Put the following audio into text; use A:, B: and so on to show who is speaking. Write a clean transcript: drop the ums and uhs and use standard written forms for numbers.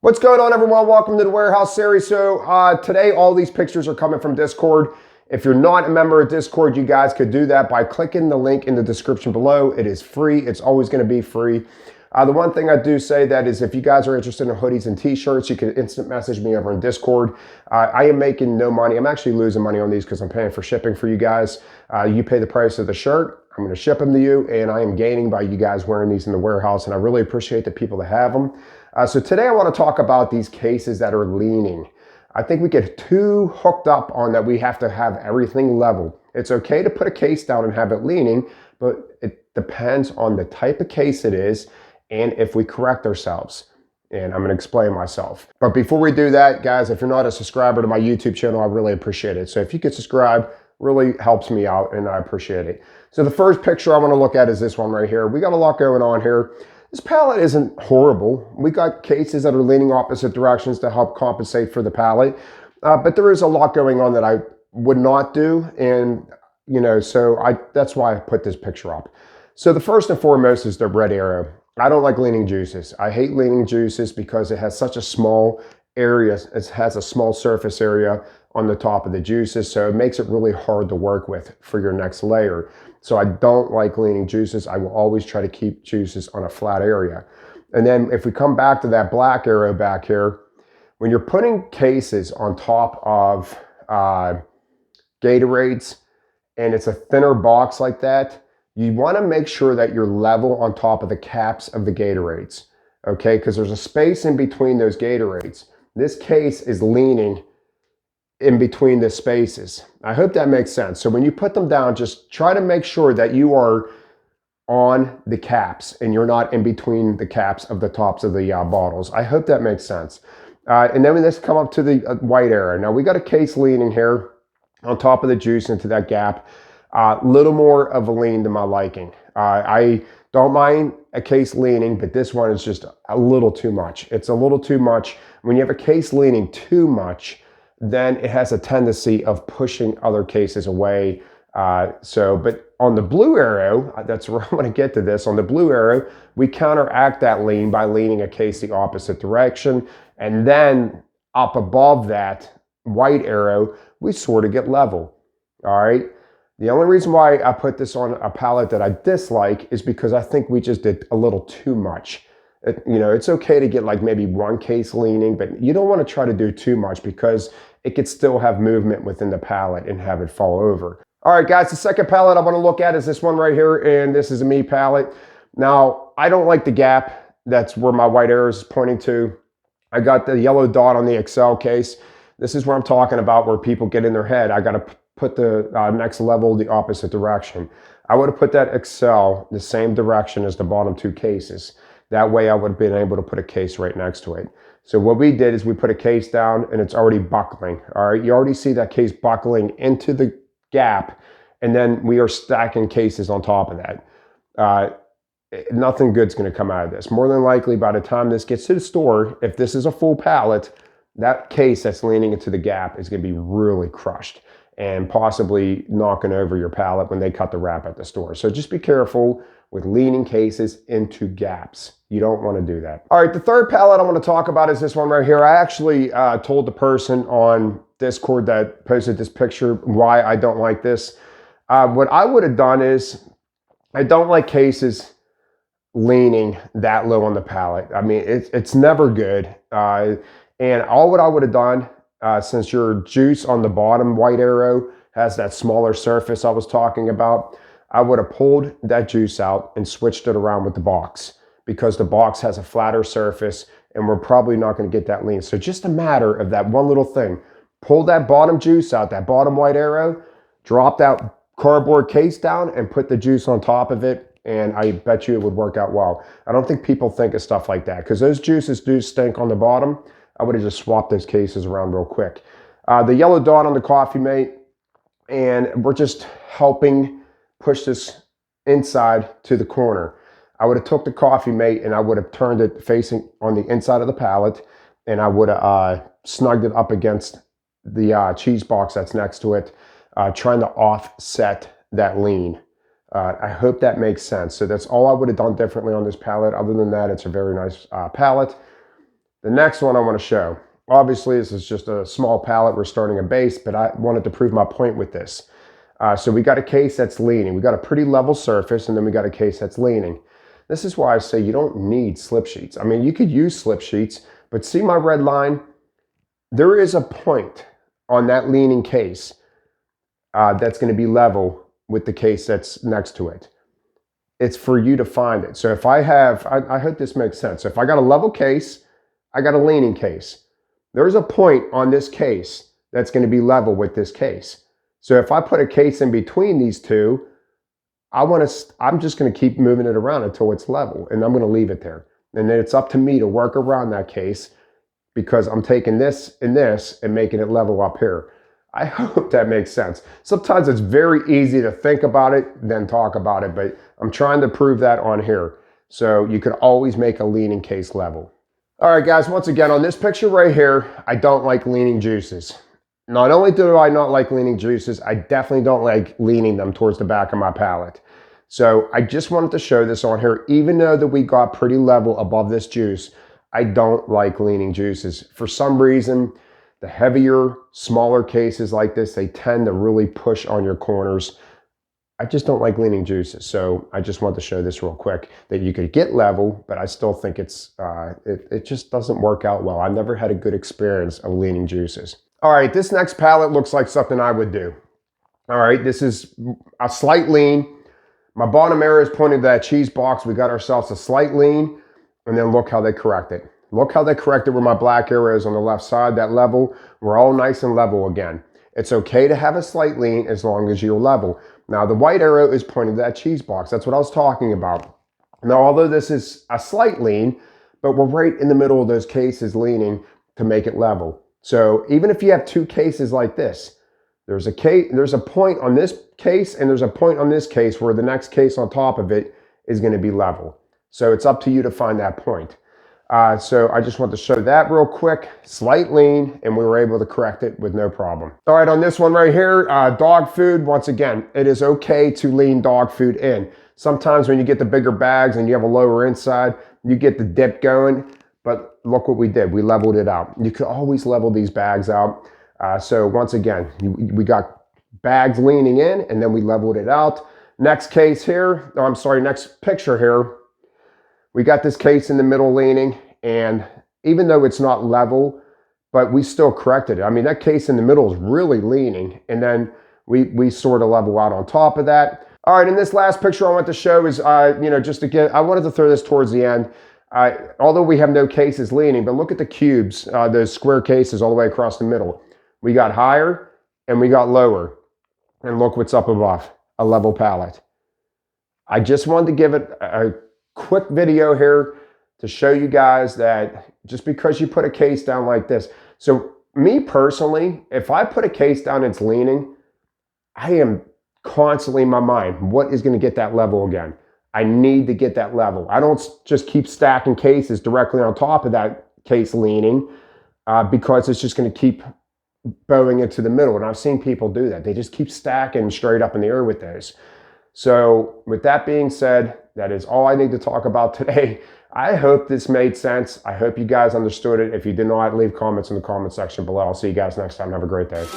A: What's going on, everyone? Welcome to the Warehouse Series. Today all these pictures are coming from Discord. If you're not a member of Discord, you guys could do that by clicking the link in the description below. It is free. It's always going to be free. The one thing I do say that is if you guys are interested in hoodies and t-shirts, you can instant message me over on Discord. I am making no money. I'm actually losing money on these because I'm paying for shipping for you guys. You pay the price of the shirt. I'm going to ship them to you, and I am gaining by you guys wearing these in the warehouse, and I really appreciate the people that have them. So today I want to talk about these cases that are leaning. I think we get too hooked up on that we have to have everything level. It's okay to put a case down and have it leaning, but it depends on the type of case it is and if we correct ourselves. And I'm going to explain myself. But before we do that, guys, if you're not a subscriber to my YouTube channel, I really appreciate it. So if you could subscribe, really helps me out and I appreciate it. So the first picture I want to look at is this one right here. We got a lot going on here. This pallet isn't horrible. We got cases that are leaning opposite directions to help compensate for the pallet. But there is a lot going on that I would not do. And, that's why I put this picture up. So the first and foremost is the red arrow. I don't like leaning juices. I hate leaning juices because it has such a small area. It has a small surface area on the top of the juices. So it makes it really hard to work with for your next layer. So I don't like leaning juices. I will always try to keep juices on a flat area. And then if we come back to that black arrow back here, when you're putting cases on top of Gatorades and it's a thinner box like that, you want to make sure that you're level on top of the caps of the Gatorades, okay? Because there's a space in between those Gatorades. This case is leaning in between the spaces. I hope that makes sense. So when you put them down, just try to make sure that you are on the caps and you're not in between the caps of the tops of the bottles. I hope that makes sense. And then let's come up to the white arrow. Now we got a case leaning here on top of the juice into that gap. Little more of a lean to my liking. I don't mind a case leaning, but this one is just a little too much. It's a little too much. When you have a case leaning too much, then it has a tendency of pushing other cases away. But on the blue arrow, that's where I want to get to this. On the blue arrow, we counteract that lean by leaning a case the opposite direction. And then up above that white arrow, we sort of get level. All right. The only reason why I put this on a pallet that I dislike is because I think we just did a little too much. It's okay to get like maybe one case leaning, but you don't want to try to do too much because it could still have movement within the pallet and have it fall over. All right, guys, the second pallet I want to look at is this one right here, and this is a mid-pallet. Now, I don't like the gap. That's where my white arrow is pointing to. I got the yellow dot on the Excel case. This is where I'm talking about where people get in their head. I got to put the next level the opposite direction. I would have put that Excel the same direction as the bottom two cases. That way I would have been able to put a case right next to it. So what we did is we put a case down and it's already buckling. All right, you already see that case buckling into the gap, and then we are stacking cases on top of that. Nothing good's going to come out of this. More than likely, by the time this gets to the store, if this is a full pallet, that case that's leaning into the gap is going to be really crushed and possibly knocking over your pallet when they cut the wrap at the store. So just be careful with leaning cases into gaps. You don't want to do that. All right, the third pallet I want to talk about is this one right here. I actually told the person on Discord that posted this picture why I don't like this. What I would have done is, I don't like cases leaning that low on the pallet. I mean, it's never good. And all what I would have done, since your juice on the bottom white arrow has that smaller surface I was talking about, I would have pulled that juice out and switched it around with the box because the box has a flatter surface and we're probably not going to get that lean. So just a matter of that one little thing. Pull that bottom juice out, that bottom white arrow, drop that cardboard case down and put the juice on top of it, and I bet you it would work out well. I don't think people think of stuff like that because those juices do stink on the bottom. I would have just swapped those cases around real quick. The yellow dot on the coffee mate, and we're just helping push this inside to the corner. I would have took the coffee mate and I would have turned it facing on the inside of the pallet, and I would have snugged it up against the cheese box that's next to it, trying to offset that lean. I hope that makes sense. So that's all I would have done differently on this pallet. Other than that, it's a very nice pallet. The next one I want to show. Obviously, this is just a small pallet. We're starting a base, but I wanted to prove my point with this. So we got a case that's leaning. We got a pretty level surface, and then we got a case that's leaning. This is why I say you don't need slip sheets. I mean, you could use slip sheets, but see my red line? There is a point on that leaning case that's going to be level with the case that's next to it. It's for you to find it. So if I have, I hope this makes sense. So if I got a level case, I got a leaning case. There's a point on this case that's going to be level with this case. So if I put a case in between these two, I'm just going to keep moving it around until it's level, and I'm going to leave it there. And then it's up to me to work around that case because I'm taking this and this and making it level up here. I hope that makes sense. Sometimes it's very easy to think about it than talk about it, but I'm trying to prove that on here. So you could always make a leaning case level. All right, guys, once again, on this picture right here, I don't like leaning juices. Not only do I not like leaning juices, I definitely don't like leaning them towards the back of my pallet. So I just wanted to show this on here. Even though that we got pretty level above this juice, I don't like leaning juices. For some reason, the heavier, smaller cases like this, they tend to really push on your corners. I just don't like leaning juices. So I just want to show this real quick that you could get level, but I still think it just doesn't work out well. I've never had a good experience of leaning juices. All right, this next pallet looks like something I would do. All right, this is a slight lean. My bottom area is pointing to that cheese box. We got ourselves a slight lean, and then look how they correct it. Look how they corrected where my black area is on the left side, that level. We're all nice and level again. It's okay to have a slight lean as long as you're level. Now, the white arrow is pointing to that cheese box. That's what I was talking about. Now, although this is a slight lean, but we're right in the middle of those cases leaning to make it level. So even if you have two cases like this, there's a point on this case and there's a point on this case where the next case on top of it is going to be level. So it's up to you to find that point. So I just want to show that real quick, slight lean, and we were able to correct it with no problem. All right, on this one right here, dog food, once again, it is okay to lean dog food in. Sometimes when you get the bigger bags and you have a lower inside, you get the dip going, but look what we did. We leveled it out. You could always level these bags out. So once again, we got bags leaning in and then we leveled it out. Next case here, oh, I'm sorry, next picture here. We got this case in the middle leaning, and even though it's not level, but we still corrected it. I mean, that case in the middle is really leaning, and then we sort of level out on top of that. All right, and this last picture I want to show is, just to get, I wanted to throw this towards the end. Although we have no cases leaning, but look at the cubes, those square cases all the way across the middle. We got higher and we got lower, and look what's up above, a level pallet. I just wanted to give it a quick video here to show you guys that just because you put a case down like this. So me personally, if I put a case down and it's leaning, I am constantly in my mind, what is going to get that level again? I need to get that level. I don't just keep stacking cases directly on top of that case leaning because it's just going to keep bowing into the middle. And I've seen people do that. They just keep stacking straight up in the air with those. So with that being said, that is all I need to talk about today. I hope this made sense. I hope you guys understood it. If you did not, leave comments in the comment section below. I'll see you guys next time. Have a great day.